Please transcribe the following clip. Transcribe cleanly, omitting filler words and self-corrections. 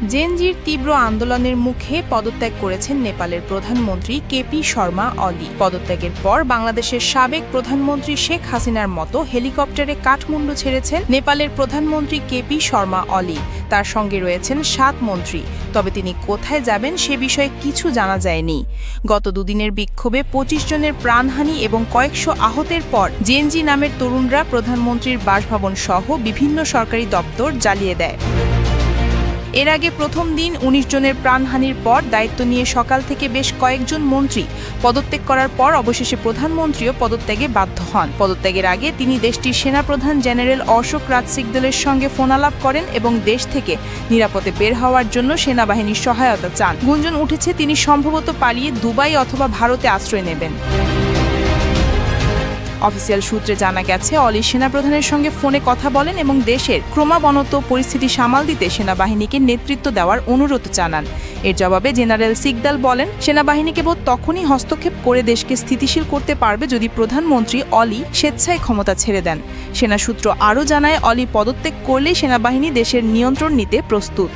জেনজির তীব্র আন্দোলনের মুখে পদত্যাগ করেছেন নেপালের প্রধানমন্ত্রী কেপি শর্মা অলি। পদত্যাগের পর বাংলাদেশের সাবেক প্রধানমন্ত্রী শেখ হাসিনার মতো হেলিকপ্টারে কাঠমান্ডু ছেড়েছেন নেপালের প্রধানমন্ত্রী কেপি শর্মা অলি। তার সঙ্গে রয়েছেন ৭ মন্ত্রী। তবে তিনি কোথায় যাবেন সে বিষয়ে কিছু জানা যায়নি। গত দুদিনের বিক্ষোভে ২৫ জনের প্রাণহানি এবং কয়েকশো আহতের পর জেনজি নামের তরুণরা প্রধানমন্ত্রীর বাসভবন সহ বিভিন্ন সরকারি দপ্তর জ্বালিয়ে দেয়। এর আগে প্রথম দিন ১৯ জনের প্রাণহানির পর দায়িত্ব নিয়ে সকাল থেকে বেশ কয়েকজন মন্ত্রী পদত্যাগ করার পর অবশেষে প্রধানমন্ত্রীও পদত্যাগে বাধ্য হন। পদত্যাগের আগে তিনি দেশটির সেনাপ্রধান জেনারেল অশোক রাজ সিকদালের সঙ্গে ফোনালাপ করেন এবং দেশ থেকে নিরাপদে বের হওয়ার জন্য সেনাবাহিনীর সহায়তা চান। গুঞ্জন উঠেছে তিনি সম্ভবত পালিয়ে দুবাই অথবা ভারতে আশ্রয় নেবেন। অফিসিয়াল সূত্রে জানা গেছে, অলি সেনাপ্রধানের সঙ্গে ফোনে কথা বলেন এবং দেশের ক্রমাবনত পরিস্থিতি সামাল দিতে সেনাবাহিনীকে নেতৃত্ব দেওয়ার অনুরোধ জানান। এর জবাবে জেনারেল সিকদাল বলেন, সেনাবাহিনী কেবল তখনই হস্তক্ষেপ করে দেশকে স্থিতিশীল করতে পারবে যদি প্রধানমন্ত্রী অলি স্বেচ্ছায় ক্ষমতা ছেড়ে দেন। সেনা সূত্র আরও জানায়, অলি পদত্যাগ করলেই সেনাবাহিনী দেশের নিয়ন্ত্রণ নিতে প্রস্তুত।